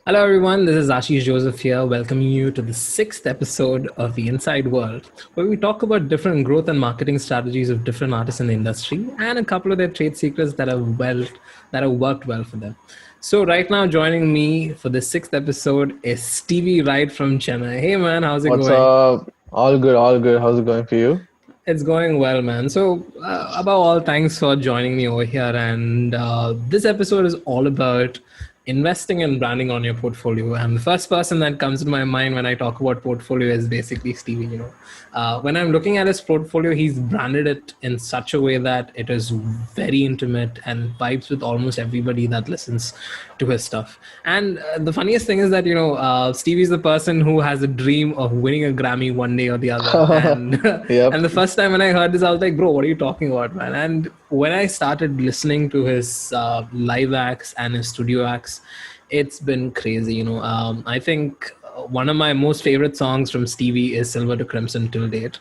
Hello, everyone. This is Ashish Joseph here, welcoming you to the sixth episode of The Inside World, where we talk about different growth and marketing strategies of different artists in the industry and a couple of their trade secrets that have worked well for them. So, right now, joining me for the sixth episode is Stevie right from Chennai. Hey, man, how's it What's going? up? All good, all good. How's it going for you? It's going well, man. So, above all, thanks for joining me over here. And this episode is all about investing and branding on your portfolio. And the first person that comes to my mind when I talk about portfolio is basically Stevie. When I'm looking at his portfolio, he's branded it in such a way that it is very intimate and vibes with almost everybody that listens to his stuff. And the funniest thing is that Stevie's the person who has a dream of winning a Grammy one day or the other. And Yep. and the first time when I heard this, I was like, "Bro, what are you talking about, man?" And when I started listening to his live acts and his studio acts, it's been crazy. I think one of my most favorite songs from Stevie is Silver to Crimson till date.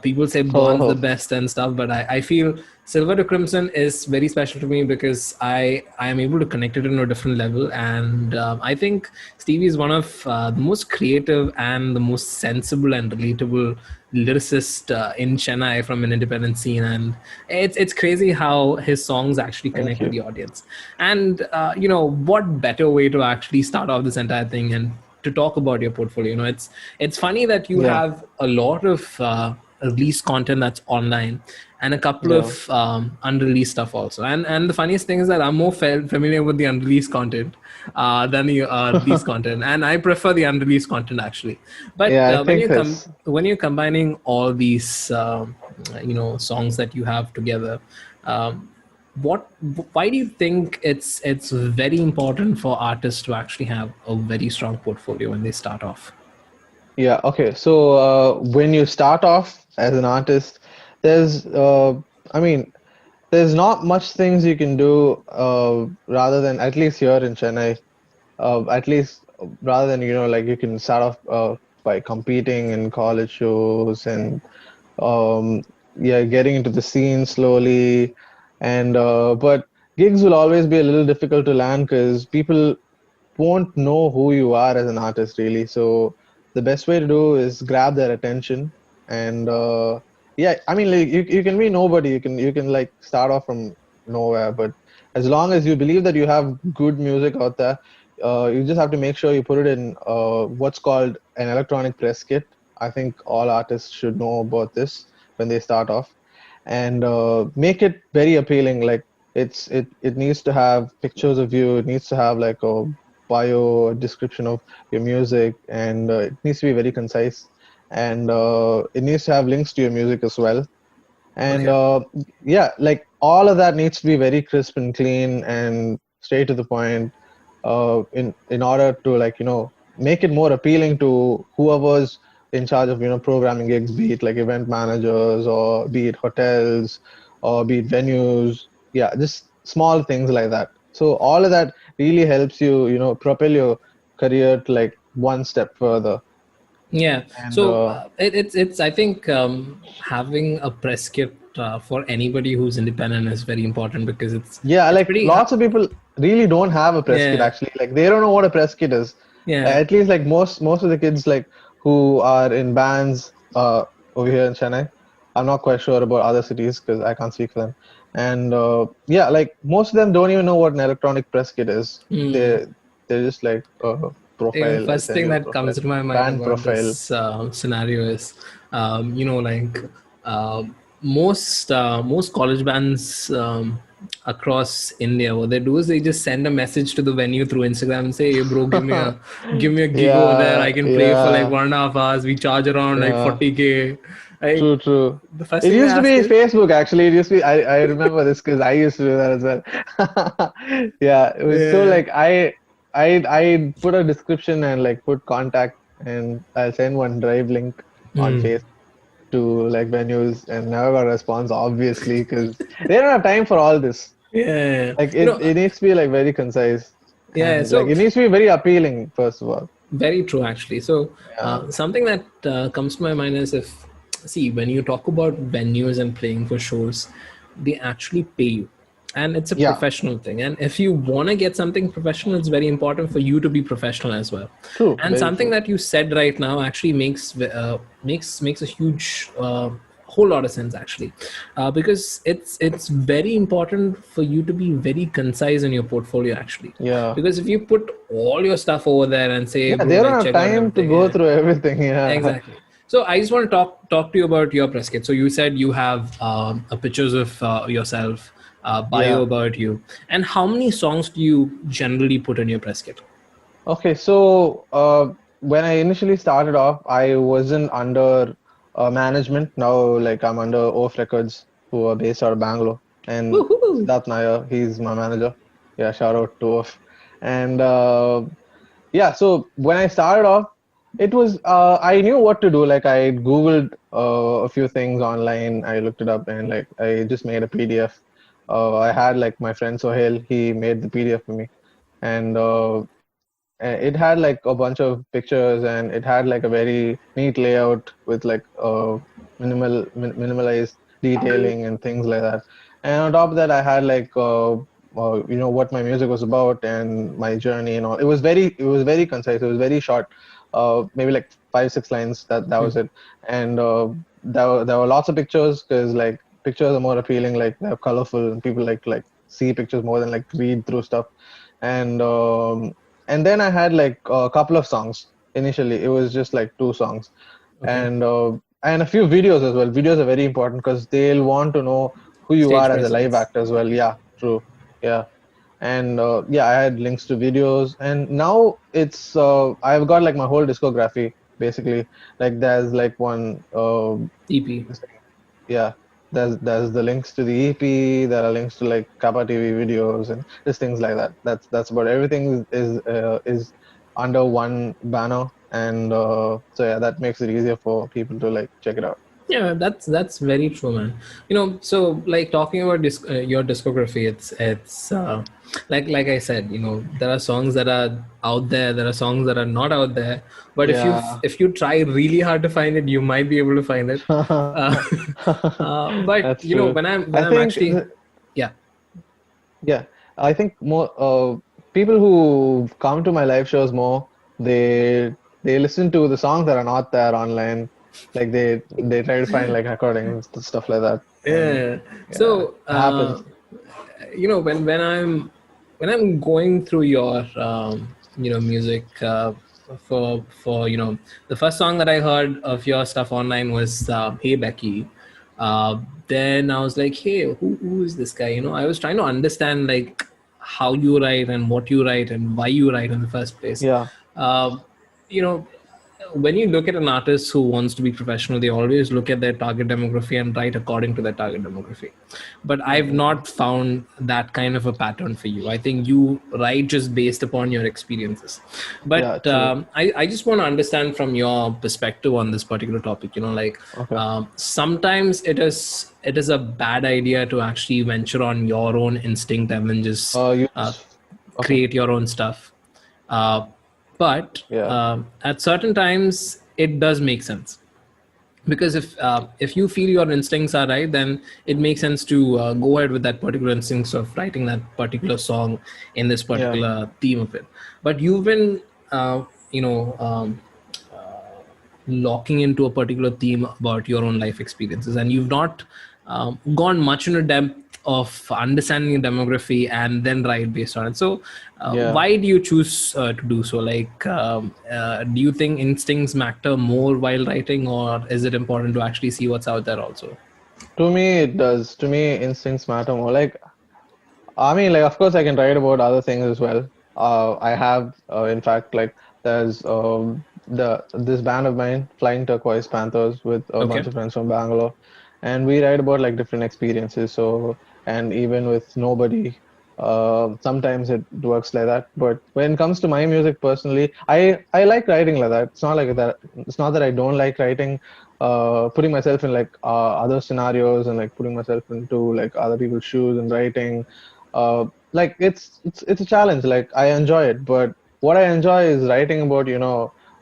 People say Bond's the Oh, best and stuff, but I feel Silver to Crimson is very special to me because I am able to connect it on a different level. And I think Stevie is one of the most creative and the most sensible and relatable lyricist in Chennai from an independent scene, and it's crazy how his songs actually thank connect with you. the audience. And what better way to actually start off this entire thing and to talk about your portfolio? It's funny that you Yeah, have a lot of released content that's online and a couple yeah. of unreleased stuff also. And the funniest thing is that I'm more familiar with the unreleased content than the released content, and I prefer the unreleased content actually. But Yeah, I think this. when you're combining all these songs that you have together, um, what why do you think it's very important for artists to actually have a very strong portfolio when they start off? Yeah, okay. So when you start off as an artist, there's I mean, there's not much things you can do rather than at least here in Chennai, at least rather than like you can start off by competing in college shows and um, yeah, getting into the scene slowly. And but gigs will always be a little difficult to land because people won't know who you are as an artist really. So the best way to do is grab their attention and yeah, I mean like you can be nobody. You can like start off from nowhere, but as long as you believe that you have good music out there, you just have to make sure you put it in what's called an electronic press kit. I think all artists should know about this when they start off, and make it very appealing. Like it needs to have pictures of you. It needs to have like a bio, a description of your music, and it needs to be very concise. And it needs to have links to your music as well. And Okay. yeah, like all of that needs to be very crisp and clean and straight to the point. In order to make it more appealing to whoever's in charge of programming gigs, be it like event managers or be it hotels or be it venues. Yeah, just small things like that. So all of that really helps you propel your career to like one step further. Yeah. And So it's I think having a press kit for anybody who's independent is very important because yeah, it's like pretty lots of people really don't have a press kit yeah, actually. Like they don't know what a press kit is. yeah. At least like most of the kids like who are in bands over here in Chennai. I'm not quite sure about other cities because I can't speak for them. And yeah, like most of them don't even know what an electronic press kit is. Hmm. They're just like profile. I'll First send thing you a that comes profile. to my mind Band about profile. this scenario is, like uh, most college bands across India, what they do is they just send a message to the venue through Instagram and say, "Hey, bro, give me a gig over there. Yeah, I can play for like yeah, 1.5 hours. We charge around like yeah. 40K." Like True, true. the first It thing they used to ask be is, Facebook actually. It used to be I remember this because I used to do that as well. Yeah, it was so yeah. like I put a description and like put contact and I'll send one drive link on Hmm. Facebook to like venues and never got a response obviously because they don't have time for all this. Yeah. Like You it know, needs to be like very concise yeah. and like So it needs to be very appealing first of all. very true, actually. So, Yeah. something that comes to my mind is when you talk about venues and playing for shows, they actually pay you. and it's a Yeah, professional thing. And if you want to get something professional, it's very important for you to be professional as well. true, And very something true. that you said right now actually makes a huge whole lot of sense actually, because it's very important for you to be very concise in your portfolio actually. Yeah, Because if you put all your stuff over there and say, yeah, bro, they don't like have check out time to everything, go through everything. Yeah, exactly. So I just want to talk to you about your press kit. So you said you have pictures of yourself, bio yeah. about you, and how many songs do you generally put in your press kit? Okay, so when I initially started off, I wasn't under management. Now, like I'm under Oaf Records, who are based out of Bangalore, and Woohoo! Siddharth Nair, he's my manager. Yeah, shout out to Oaf. And yeah, so when I started off, it was I knew what to do. Like I googled a few things online. I looked it up and like I just made a PDF. I had like my friend Sohail. He made the PDF for me, and it had like a bunch of pictures and it had like a very neat layout with like minimalized detailing and things like that. And on top of that, I had like what my music was about and my journey and all. It was very concise. It was very short, maybe like 5 6 lines. That was it. And there were lots of pictures because like pictures are more appealing. Like they're colorful and people like to like see pictures more than like read through stuff. And and then I had like a couple of songs. Initially, it was just like 2 songs, Okay, and a few videos as well. Videos are very important because they'll want to know who you stage are as a live presence. actor as well. Yeah, true. Yeah, and yeah, I had links to videos, and now it's I've got like my whole discography basically. Like there's like one EP. yeah, there's the links to the EP. There are links to like Kappa TV videos and just things like that. That's about everything is under one banner, and so yeah, that makes it easier for people to like check it out. Yeah, that's very true, man. So like talking about your discography, it's like I said, there are songs that are out there, there are songs that are not out there. But if you Yeah, if you try really hard to find it, you might be able to find it. Uh, but that's true. when I I'm think actually, yeah, yeah, I think more people who come to my live shows more, they listen to the songs that are not there online. Like they try to find like recordings and stuff like that. And yeah. yeah, So it happens. when I'm going through your music, for the first song that I heard of your stuff online was Hey Becky. Then I was like, hey, who is this guy? I was trying to understand like how you write and what you write and why you write in the first place. Yeah, uh, you know when you look at an artist who wants to be professional, they always look at their target demography and write according to their target demography. But I've mm, not found that kind of a pattern for you. I think you write just based upon your experiences. yeah, But true. I just want to understand from your perspective on this particular topic. Like Okay. sometimes it is a bad idea to actually venture on your own instinct and then just Okay. create your own stuff. Uh, but Yeah, at certain times, it does make sense, because if you feel your instincts are right, then it makes sense to go ahead with that particular instincts of writing that particular song in this yeah, particular theme of it. But you've been you know locking into a particular theme about your own life experiences, and you've not gone much into depth of understanding the demography and then write based on it. So yeah. why do you choose to do so? Like do you think instincts matter more while writing, or is it important to actually see what's out there also? To me, it does. To me, instincts matter more. Like, I mean, like, of course, I can write about other things as well. I have, in fact, like, there's this band of mine, Flying Turquoise Panthers, with a Okay. bunch of friends from Bangalore, and we write about like different experiences. So, and even with nobody, sometimes it works like that. But when it comes to my music personally, I like writing like that. It's not like that. It's not that I don't like writing. Putting myself in like other scenarios and like putting myself into like other people's shoes and writing like it's a challenge. Like I enjoy it, but what I enjoy is writing about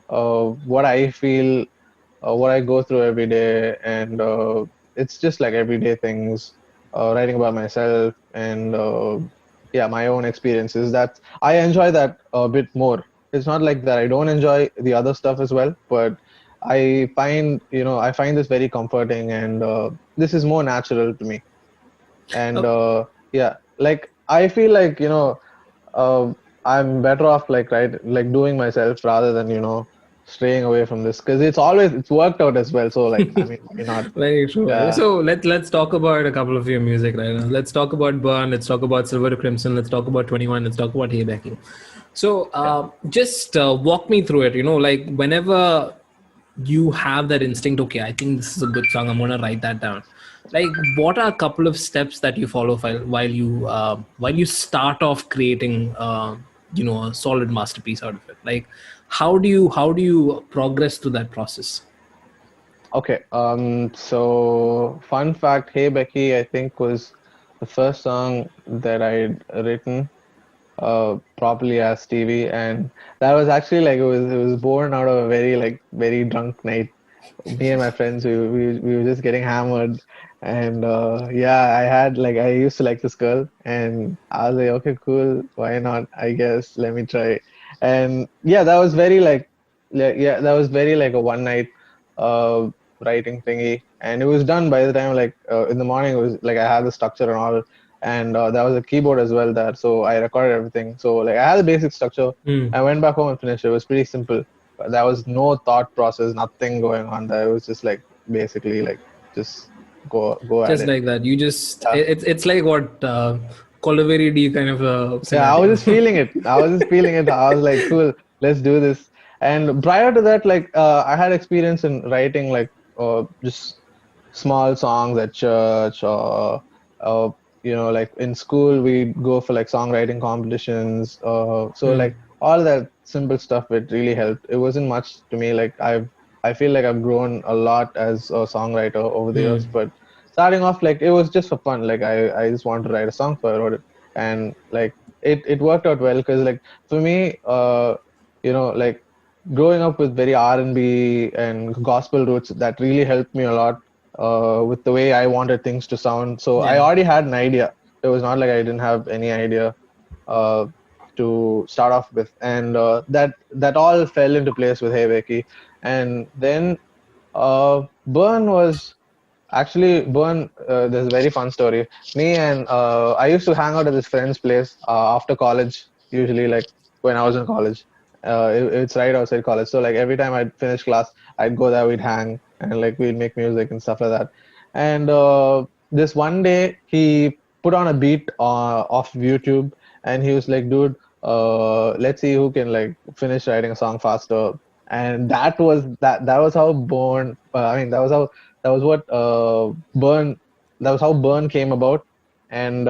what I feel, what I go through every day, and it's just like everyday things. writing about myself and yeah, my own experiences. That I enjoy that a bit more. It's not like that I don't enjoy the other stuff as well, but I find this very comforting, and this is more natural to me. And Oh, yeah, like I feel like uh, I'm better off like doing myself rather than straying away from this, because it's worked out as well. So like, I mean, why not? very true. Yeah. So let's talk about a couple of your music right now. Let's talk about Burn. Let's talk about Silver to Crimson. Let's talk about 21. Let's talk about Hey Becky. So Yeah. just walk me through it. Like whenever you have that instinct, okay, I think this is a good song, I'm gonna write that down. Like, what are a couple of steps that you follow while you start off creating a solid masterpiece out of it? Like, how do you progress through that process? Okay. So fun fact, Hey Becky, I think was the first song that I'd written properly as Stevie, and that was actually like it was born out of a very drunk night. Me and my friends, we were just getting hammered, and yeah, I used to like this girl, and I was like, okay, cool, why not? I guess let me try. And yeah, that was very yeah, that was very like a one night uh writing thingy, and it was done by the time like in the morning. It was like I had the structure and all, and there was a keyboard as well there, so I recorded everything. So like I had the basic structure. Hmm. I went back home and finished it. It was pretty simple. There was no thought process, nothing going on there. It was just like basically like just go at Just it. like that, you just Yeah, it's like what Colaveri D kind of a yeah. I was scenario. just feeling it. I was just feeling it. I was like, cool, let's do this. And prior to that, like I had experience in writing like just small songs at church, or uh, like in school we'd go for like songwriting competitions. So Hmm. like all that simple stuff, it really helped. It wasn't much to me. Like I feel like I've grown a lot as a songwriter over the Hmm. years, but starting off, like it was just for fun. Like I just wanted to write a song, so I wrote it. And like it worked out well, because like for me, like growing up with very R&B and gospel roots, that really helped me a lot with the way I wanted things to sound. So I Yeah. already had an idea. It was not like I didn't have any idea uh, to start off with, and that all fell into place with Hey Becky. And then Burn was actually Burn. There's a very fun story. Me and I used to hang out at this friend's place after college, usually like when I was in college. It's right outside college, so like every time I'd finish class, I'd go there, we'd hang, and like we'd make music and stuff like that. And this one day, he put on a beat off YouTube, and he was like, "Dude, let's see who can like finish writing a song faster." And that was how Born. I mean, that was what Burn. That was how Burn came about, and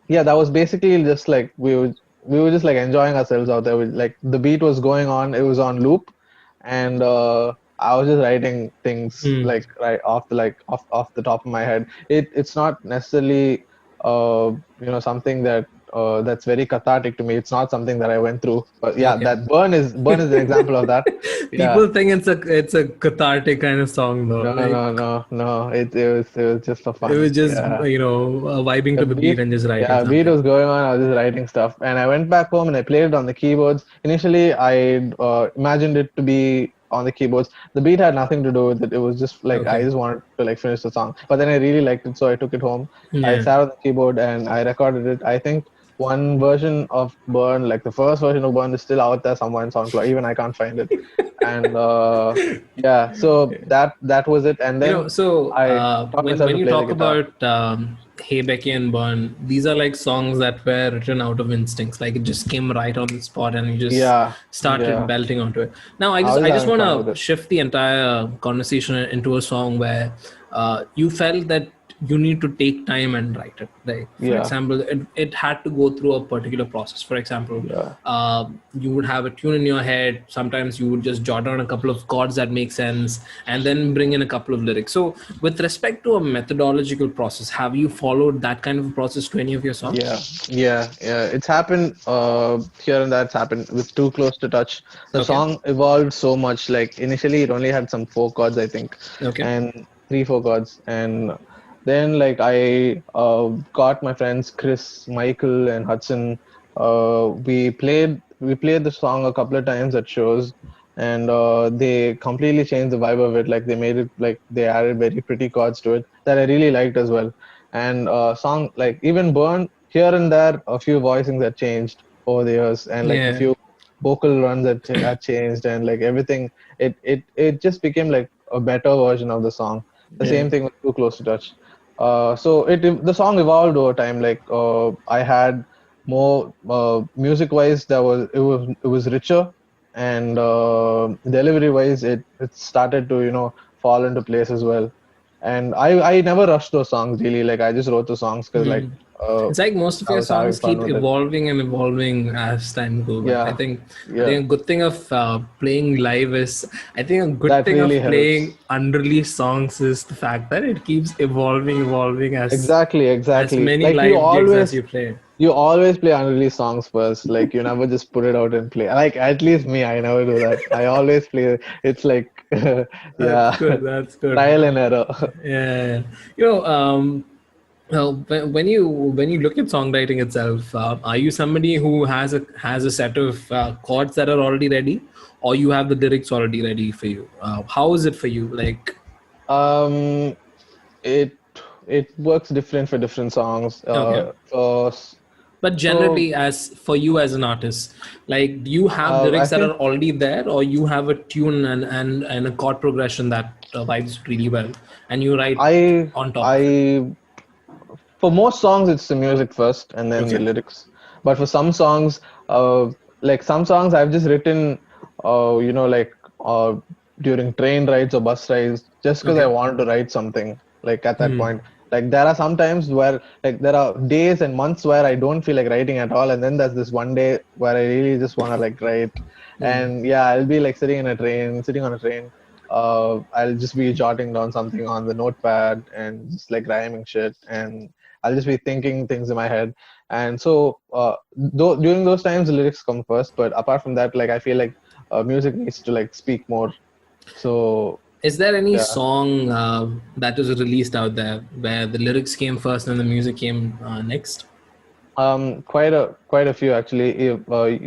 yeah, that was basically just like we were just like enjoying ourselves out there. Like the beat was going on, it was on loop, and I was just writing things Hmm. like right off the off the top of my head. It's not necessarily something that's very cathartic to me. It's not something that I went through, but yeah, Okay. that Burn is an example of that. Yeah. People think it's a cathartic kind of song though. No, no, Like no, no. It was just for it was fun. just Yeah. vibing The to the beat beat, and just writing yeah, beat something. was going on. I was just writing stuff, and I went back home and I played it on the keyboards. Initially, I imagined it to be on the keyboards. The beat had nothing to do with it. It was just like I Okay. just wanted to like finish the song. But then I really liked it, so I took it home. I Yeah. sat on the keyboard and I recorded it. I think one version of Burn, like the first version of Burn, is still out there somewhere in SoundCloud. Even I can't find it. And yeah, so that was it. And then So I taught when myself when to you play the talk guitar. about Hey Becky and Burn, these are like songs that were written out of instincts. Like it just came right on the spot, and you just Yeah, started yeah. belting onto it. Now, I I just was I just having want fun with to it. shift the entire conversation into a song where you felt that you need to take time and write it. Like, for Yeah, example, it had to go through a particular process. For example, yeah, you would have a tune in your head. Sometimes you would just jot down a couple of chords that make sense and then bring in a couple of lyrics. So with respect to a methodological process, have you followed that kind of a process to any of your songs? yeah. It's happened here and there. It's happened with Too Close to Touch. The Okay. song evolved so much. Like initially, it only had some four chords, I think, Okay. and 3, 4 chords, and Then like I got my friends Chris, Michael, and Hudson. We played the song a couple of times at shows, and they completely changed the vibe of it. Like they made it like they added very pretty chords to it that I really liked as well. And song like even Burn here and there, a few voicings that changed over the years, and like a Yeah, few vocal runs that changed, and like everything. It just became like a better version of the song. The yeah, same thing with Too Close to Touch. So the song evolved over time. Like I had more music wise, it was richer, and delivery wise, it started to fall into place as well. And I never rushed those songs really. Like I just wrote the songs because like mm. It's like most of I your was having songs fun keep with it. evolving and evolving as time go by. I Yeah, think I yeah, think a good thing of playing live is I think a good that thing really of helps. playing unreleased songs is the fact that it keeps evolving Exactly, as exactly. many Like you live gigs as always you play. you always play unreleased songs first. Like you never just put it out and play. Like at least me, I never do that. I always play. It's like That's yeah, good. That's good. trial and error. Yeah. You know, when you look at songwriting itself, are you somebody who has a set of chords that are already ready, or you have the lyrics already ready for you? How is it for you? Like, Um, it it works different for different songs. okay, but So generally, as for you as an artist, like, do you have I lyrics that think are already there, or you have a tune and a chord progression that vibes really well, and you write I on top of it? I for most songs it's the music first and then the Okay. lyrics. But for some songs, like some songs I've just written, like during train rides or bus rides, just because I Okay. wanted to write something. Like at that point, like there are some times where like there are days and months where I don't feel like writing at all, and then there's this one day where I really just want to like write. And yeah, I'll be like sitting on a train. I'll just be jotting down something on the notepad and just like rhyming shit, and I'll just be thinking things in my head. And so during those times, the lyrics come first. But apart from that, like I feel like music needs to like speak more. So Is there any yeah, song that was released out there where the lyrics came first and the music came next? quite a few actually. If,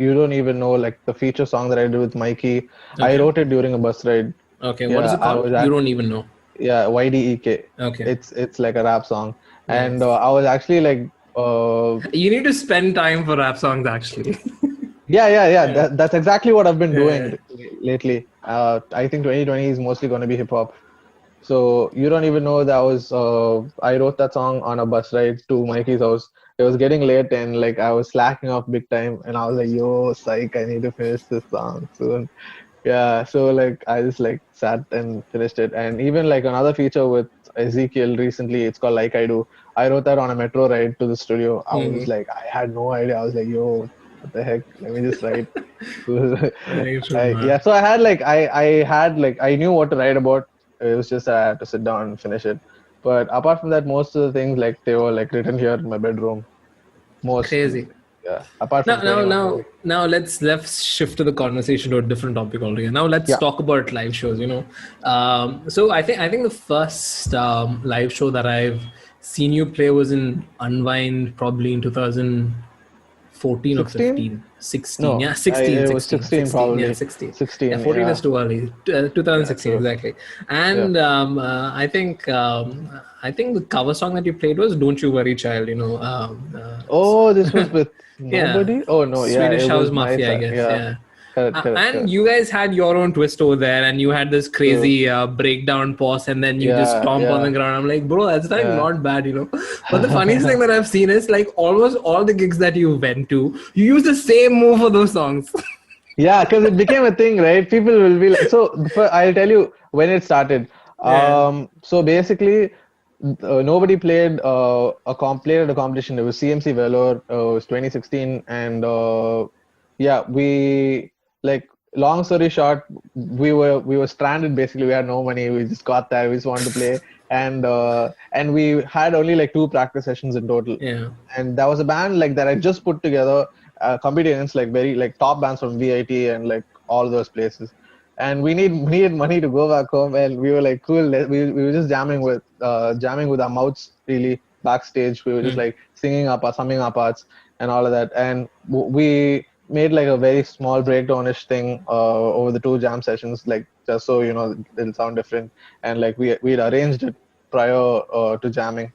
you don't even know like the feature song that I did with Mikey. I Okay. wrote it during a bus ride. Okay. What is Yeah, it called? You don't even know. yeah, YDEK. Okay. It's like a rap song, and Nice. I was actually like You need to spend time for rap songs, actually. yeah. Yeah. That's exactly what I've been Yeah. doing lately. I think 2020 is mostly going to be hip hop. So you don't even know that I wrote that song on a bus ride to Mikey's house. It was getting late and like I was slacking off big time, and I was like, "Yo, psych, I need to finish this song soon." Yeah, so like I just like sat and finished it. And even like another feature with Ezekiel recently, it's called Like I Do. I wrote that on a metro ride to the studio. I was like, I had no idea. I was like, yo, what the heck? Let me just write. Very true, man. Yeah, so I knew what to write about. It was just that I had to sit down and finish it. But apart from that, most of the things like they were like written here in my bedroom. Most, Crazy. yeah. Apart Now, from now, 21 now, maybe. now, let's shift to the conversation to a different topic already. Now, let's Yeah. talk about live shows. So I think the first live show that I've seen you play was in Unwind, probably in 2014 or 16? 15, 16. No, Yeah, 16, it was 16, 16 16. Yeah, probably. 16. Yeah, 16, 14 is yeah. too early. Yeah, 2016 true. exactly. Yeah. And I think the cover song that you played was "Don't You Worry, Child." Oh, this was with Yeah, nobody? Oh no, yeah, Swedish it House was my Mafia, I side. guess. Yeah. Yeah. Correct, correct, And correct. you guys had your own twist over there, and you had this True. crazy breakdown pause, and then you just Yeah, stomp on the yeah, ground. I'm like, bro, that's like yeah. not bad. But the funniest thing that I've seen is like almost all the gigs that you went to, you use the same move for those songs. Yeah, because it became a thing, right? People will be like, so I'll tell you when it started. Yeah. So basically, nobody played at a competition. It was CMC Velour. It was 2016, and yeah, we like long story short, we were stranded. Basically, we had no money. We just got there. We just wanted to play, and we had only like 2 practice sessions in total. Yeah. And there was a band like that I just put together, competing against like very like top bands from VIT and like all those places. and we needed money to go back home, and we were like, cool. We were just jamming with our mouths really backstage. We were just like singing our parts, humming our parts, and all of that. And we made like a very small breakdownish thing over the two jam sessions, like just so it'll sound different. And like we'd arranged it prior to jamming,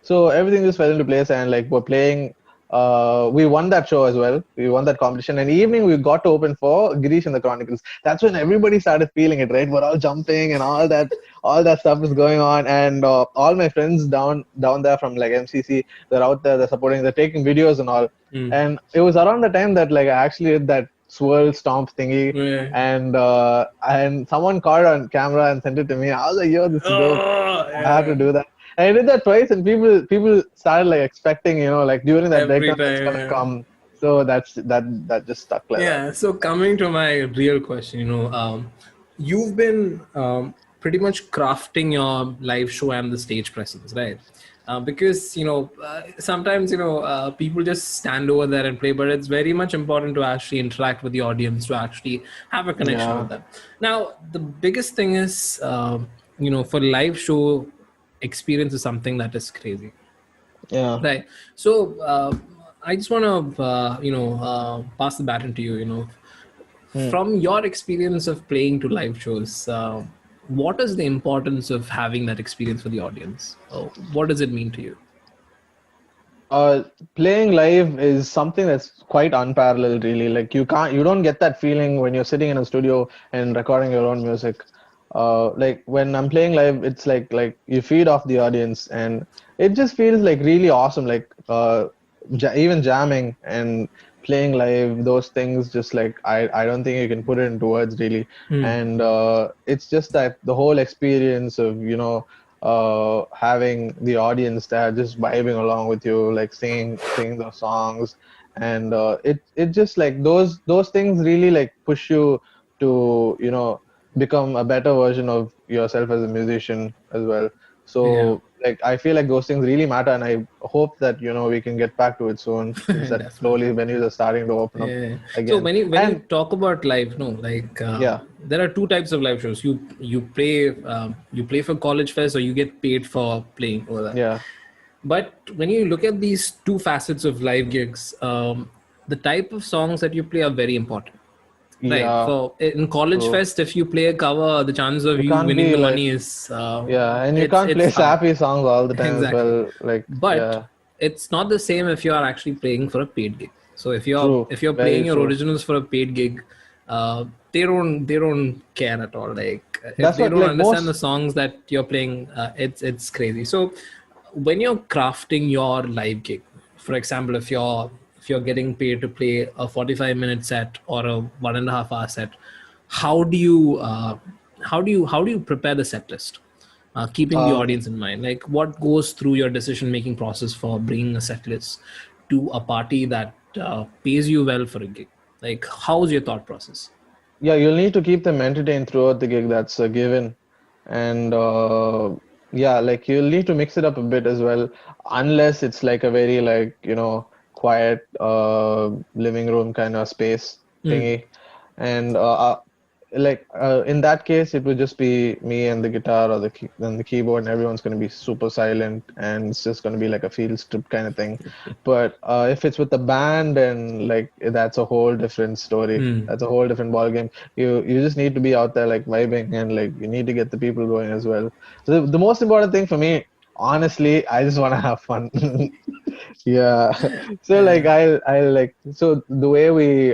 so everything just fell into place, and like we're playing. We won that show as well. We won that competition. And evening we got to open for Girish and the Chronicles. That's when everybody started feeling it, right? We're all jumping and all that stuff is going on. And all my friends down there from like MCC, they're out there, they're supporting, they're taking videos and all. And it was around the time that like I actually did that swirl stomp thingy, and someone caught it on camera and sent it to me. I was like, yo, this is dope. I have to do that. And I did that twice, and people started like expecting, like during that Every breakdown that's time, gonna come. So that just stuck like that. So coming to my real question, you've been pretty much crafting your live show and the stage presence, right? Because sometimes people just stand over there and play, but it's very much important to actually interact with the audience, to actually have a connection with them. Now, the biggest thing is, for live show experience is something that is crazy. Yeah. Right. So I just want to pass the baton to you. From your experience of playing to live shows, what is the importance of having that experience for the audience? What does it mean to you? Playing live is something that's quite unparalleled, really. Like you don't get that feeling when you're sitting in a studio and recording your own music. Like when I'm playing live, it's like you feed off the audience, and it just feels like really awesome. Like even jamming and playing live, those things just like I don't think you can put it into words really. And it's just that the whole experience of having the audience there just vibing along with you, like singing the songs, and it just like those things really like push you to become a better version of yourself as a musician as well. So like I feel like those things really matter, and I hope that we can get back to it soon, since that slowly venues are starting to open up again. So when you talk about live, there are two types of live shows. You play for College Fest, or you get paid for playing over that. Yeah. But when you look at these two facets of live gigs, the type of songs that you play are very important. Right. Yeah. So in College Fest, if you play a cover, the chances of you winning the money is and you can't play sappy songs all the time as well. Like, but it's not the same if you are actually playing for a paid gig. So if you're playing your originals for a paid gig, they don't care at all. Like if they don't understand the songs that you're playing, it's crazy. So when you're crafting your live gig, for example, if you're getting paid to play a 45-minute set or a 1.5 hour set, how do you prepare the set list, keeping the audience in mind? Like what goes through your decision making process for bringing a set list to a party that pays you well for a gig? Like how's your thought process? Yeah, you'll need to keep them entertained throughout the gig. That's a given. And like you'll need to mix it up a bit as well, unless it's like a very like quiet living room kind of space thingy. And in that case, it would just be me and the guitar or the keyboard, and everyone's going to be super silent, and it's just going to be like a field strip kind of thing. But if it's with the band, and like that's a whole different story. That's a whole different ball game. You just need to be out there like vibing, and like you need to get the people going as well. So the most important thing for me, honestly, I just want to have fun. Yeah. So like I like, so the way we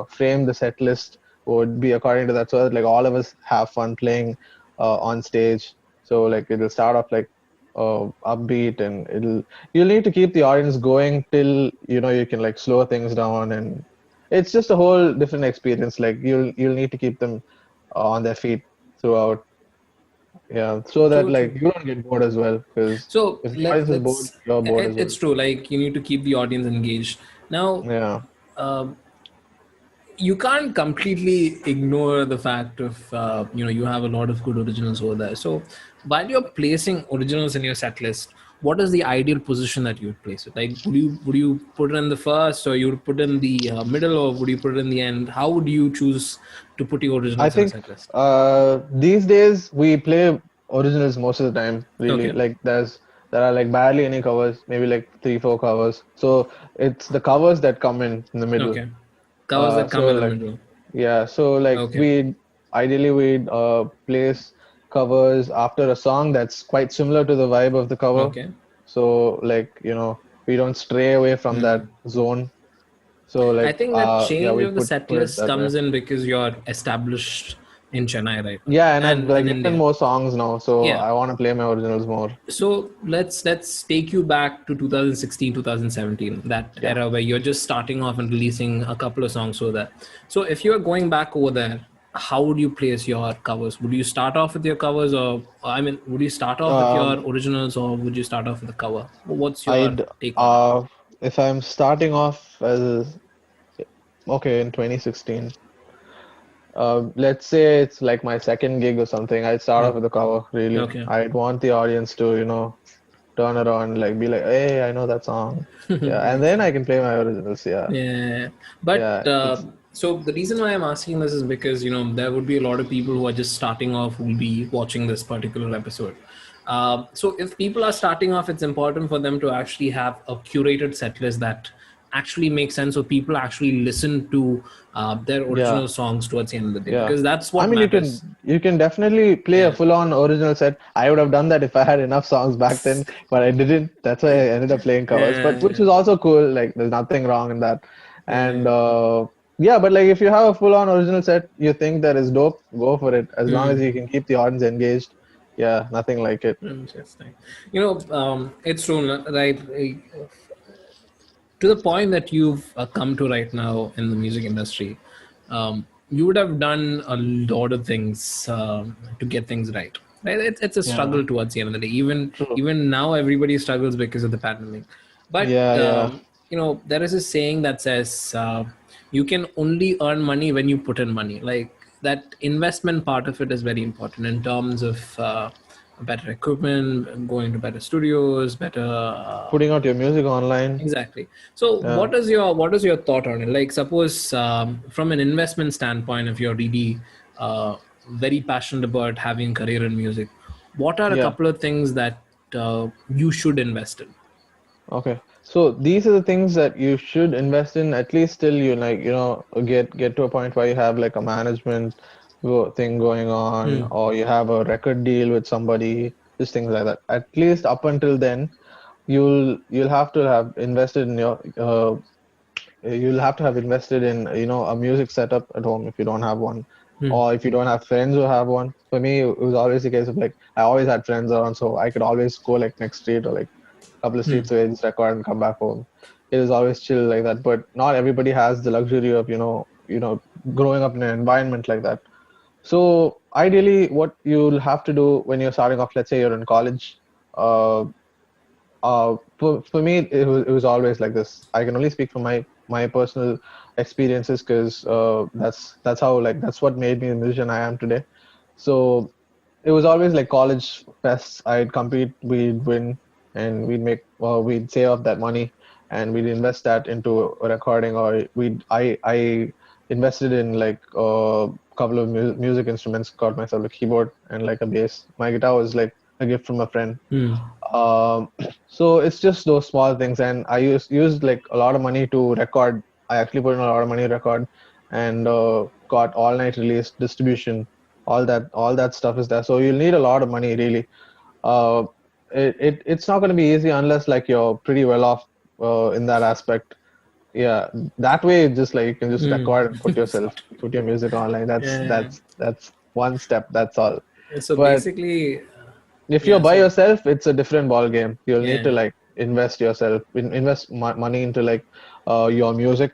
frame the set list would be according to that, so that like all of us have fun playing on stage. So like it'll start off like upbeat, and you'll need to keep the audience going till you can like slow things down, and it's just a whole different experience. Like you'll need to keep them on their feet throughout. Yeah, so that like you don't get bored as well, because if the audience is bored, you're bored as well. It's true. Like you need to keep the audience engaged. Now, you can't completely ignore the fact of you have a lot of good originals over there. So while you're placing originals in your set list, what is the ideal position that you would place it? Like, would you put it in the first, or you would put it in the middle, or would you put it in the end? How would you choose to put your I originals in a think set list? these days we play originals most of the time. Really, Okay. like there are like barely any covers, maybe like 3 4 covers. So it's the covers that come in the middle. Okay. Covers that come So in the like middle. yeah, so like Okay. we ideally we'd place covers after a song that's quite similar to the vibe of the cover. Okay. So like we don't stray away from that Hmm. zone. So I like think that yeah, change we of the set put it list that way. comes in because you're established in Chennai right now Yeah, and I've and like in written India. more songs now, so Yeah. I want to play my originals more. So let's take you back to 2016, 2017, that Yeah. era where you're just starting off and releasing a couple of songs over there. So if you're going back over there, how would you place your covers? Would you start off with your covers, or I mean, would you start off with your Um, originals, or would you start off with the cover? What's your I'd take on it? if I'm starting off as okay in 2016, let's say it's like my second gig or something, I'd start Hmm. off with the cover, really. Okay. I'd want the audience to, turn around, like be like, hey, I know that song. Yeah, and Makes then I sense. can play my originals. Yeah. Yeah, but Yeah, it's so the reason why I'm asking this is because there would be a lot of people who are just starting off who will be watching this particular episode. So if people are starting off, it's important for them to actually have a curated set list that actually makes sense, so people actually listen to their yeah. original songs towards the end of the day, Yeah. because that's I what mean, matters. you can definitely play a Yeah, full-on original set. I would have done that if I had enough songs back then, but I didn't. That's why I ended up playing covers, but which yeah, is also cool. Like, there's nothing wrong in that. And yeah. yeah, but like if you have a full-on original set, you think that is dope, go for it. As long as Hmm. you can keep the audience engaged. Yeah, nothing like it. Interesting. It's true, right? To the point that you've come to right now in the music industry, you would have done a lot of things to get things right. Right? It's a Yeah, struggle towards the end of the day. Even true. even now, everybody struggles because of the pandemic. But Yeah, yeah, there is a saying that says you can only earn money when you put in money. Like, that investment part of it is very important in terms of better equipment, going to better studios, better putting out your music online. exactly. So Yeah, what is your thought on it? Like, suppose from an investment standpoint, if you're really very passionate about having a career in music, what are a yeah. couple of things that you should invest in? Okay. So these are the things that you should invest in at least till you like, get to a point where you have like a management thing going on, Hmm. or you have a record deal with somebody, just things like that. At least up until then, you'll have to have invested in you'll have to have invested in a music setup at home if you don't have one, Hmm. or if you don't have friends who have one. For me, it was always a case of like I always had friends around, so I could always go like next street or like a couple of Hmm. streets away, just record and come back home. It is always chill like that, but not everybody has the luxury of growing up in an environment like that. So ideally, what you'll have to do when you're starting off, let's say you're in college, uh, for me it was always like this. I can only speak from my personal experiences because that's how like that's what made me the musician I am today. So it was always like college fests. I'd compete, we'd win, and we'd save up that money and we'd invest that into a recording, or I invested in like a couple of music instruments, got myself a keyboard and like a bass. My guitar was like a gift from a friend. Hmm. um, so it's just those small things, and I used like a lot of money to record. I actually put in a lot of money to record, and got all night release, distribution, all that stuff is there. So you'll need a lot of money really. Uh, it's not going to be easy unless like you're pretty well off in that aspect. Yeah, that way just like you can just Hmm. record and put your music online. That's Yeah. that's that's one step. That's all. So But basically, if you're yeah. by So yourself, it's a different ball game. You'll need to yeah. like invest yourself, invest money into like your music.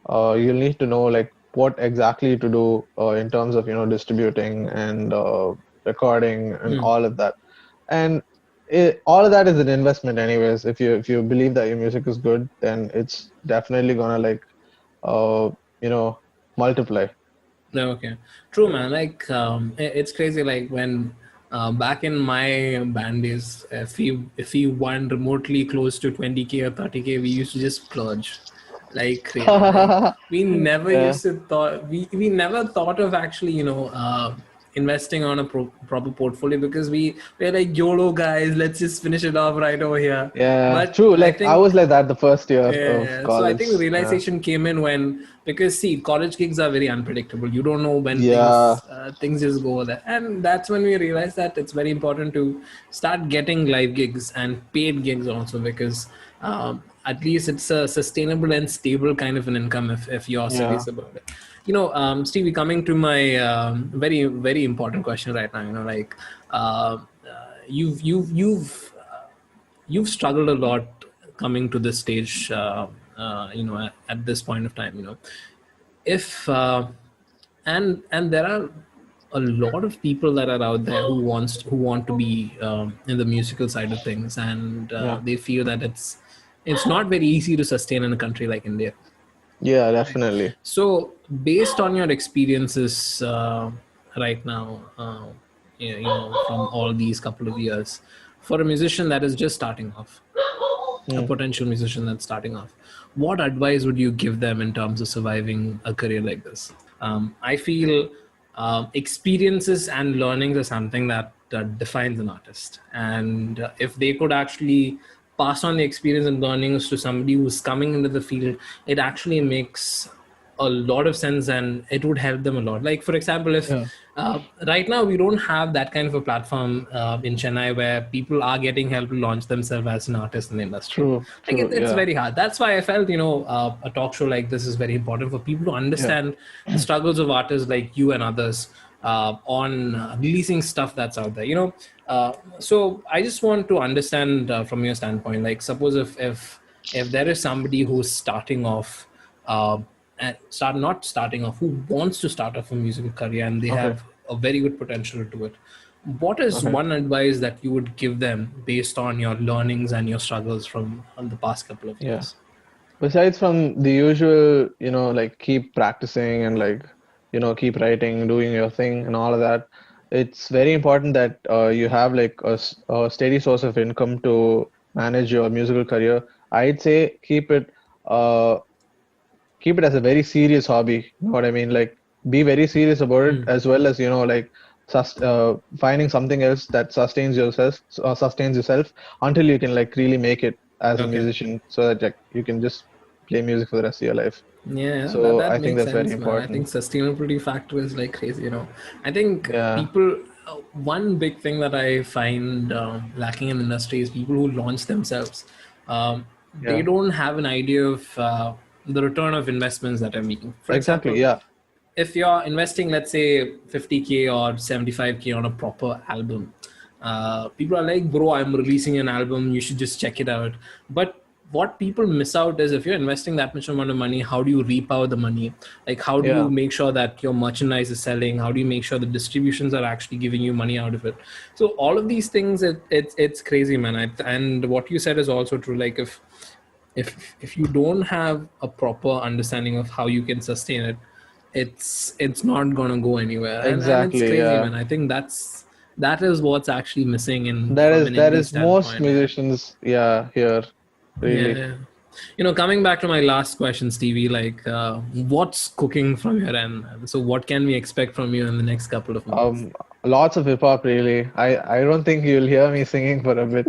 You'll need to know like what exactly to do in terms of distributing and recording and Hmm. all of that. And all of that is an investment, anyways. If you believe that your music is good, then it's definitely gonna like uh, you know multiply. No, okay. True, Yeah. man. Like, it's crazy. Like, when Back in my band days, if we won remotely close to 20K or 30K, we used to just splurge like crazy. Like we never Yeah. used to thought we never thought of actually investing on a proper portfolio, because we're like YOLO guys, let's just finish it off right over here. Yeah, But true. I Like I was think like that the first year of yeah, so I college. think the Yeah. realization came in when, because see, college gigs are very unpredictable. You don't know when Yeah. things just go there, and that's when we realized that it's very important to start getting live gigs and paid gigs also, because at least it's a sustainable and stable kind of an income if you're Yeah. serious about it. Stevie, coming to my very very important question right now. Like you've struggled a lot coming to this stage, at this point of time. If and there are a lot of people that are out there who want to be in the musical side of things, and Yeah. they feel that it's not very easy to sustain in a country like India. Yeah, definitely. So, based on your experiences right now, from all these couple of years, for a musician that is just starting off, a Hmm. potential musician that's starting off, what advice would you give them in terms of surviving a career like this? I feel experiences and learnings are something that defines an artist. And if they could actually pass on the experience and learnings to somebody who's coming into the field, it actually makes a lot of sense, and it would help them a lot. Like, for example, if Yeah. right now we don't have that kind of a platform in Chennai where people are getting help to launch themselves as an artist in the industry. True. Like True. it's Yeah. very hard. That's why I felt a talk show like this is very important for people to Yeah. understand the struggles of artists like you and others on releasing stuff that's out there. So I just want to understand from your standpoint. Like, suppose if there is somebody who's starting off. And not starting off, who wants to start off a musical career, and they Okay. have a very good potential to it, what is Okay. one advice that you would give them based on your learnings and your struggles from the past couple of Yeah. years? Besides from the usual, like keep practicing and like, keep writing, doing your thing and all of that, it's very important that you have like a steady source of income to manage your musical career. I'd say uh, keep it as a very serious hobby. You know what I mean? Like be very serious about it, Hmm. as well as, like finding something else that sustains yourself until you can like really make it as a Okay. musician, so that like you can just play music for the rest of your life. Yeah, that, So that I think makes that's very sense, man. I think important. sustainability factor is like crazy. I think Yeah. people, one big thing that I find lacking in the industry is people who launch themselves. They Yeah. don't have an idea of the return of investments that they're making. For Exactly. example, Yeah. if you're investing, let's say 50K or 75K on a proper album, people are like, bro, I'm releasing an album, you should just check it out. But what people miss out is, if you're investing that much amount of money, how do you repower the money? Like, how do you Yeah. make sure that your merchandise is selling? How do you make sure the distributions are actually giving you money out of it? So all of these things, it's crazy, man. And what you said is also true. Like, if you don't have a proper understanding of how you can sustain it, it's not gonna go anywhere. And it's Exactly. crazy, Yeah. man. I think that is what's actually missing in That from is an that indie is most standpoint. Yeah. musicians. Yeah. Here, really. Yeah. Coming back to my last question, Stevie, like, what's cooking from your end? So what can we expect from you in the next couple of months? Um, Lots of hip hop, really. I don't think you'll hear me singing for a bit.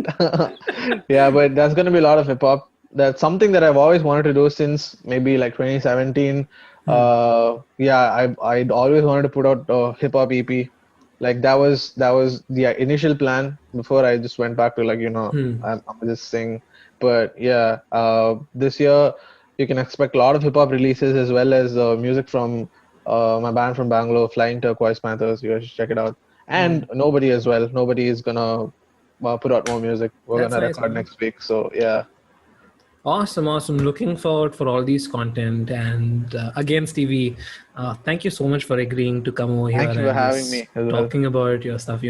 Yeah, but there's gonna be a lot of hip hop. That's something that I've always wanted to do since maybe like 2017. Yeah, I'd always wanted to put out a hip hop EP. Like that was the initial plan before I just went back to like, I'm just sing. But yeah, this year you can expect a lot of hip hop releases, as well as music from my band from Bangalore, Flying Turquoise Panthers. You guys should check it out. And Nobody as well. Nobody is gonna put out more music. We're That's gonna nice, record man. next week. So yeah, Awesome, awesome. Looking forward for all these content. And again, Stevie, thank you so much for agreeing to come over here thank you for and having just me as well. talking about your stuff.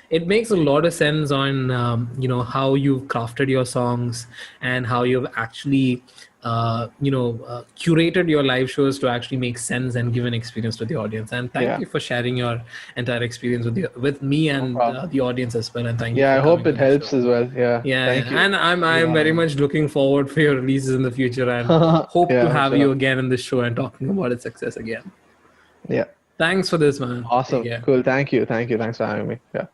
It makes a lot of sense on how you've crafted your songs and how you've actually curated your live shows to actually make sense and give an experience to the audience. And thank you for sharing your entire experience with me and the audience as well. And thank you for I hope coming it to the helps show. as well. Yeah. Thank you. And I'm very much looking forward for your releases in the future, and hope to have you again in this show and talking about its success again. Yeah. Thanks for this, man. Awesome. Cool. Thank you. Thanks for having me. Yeah.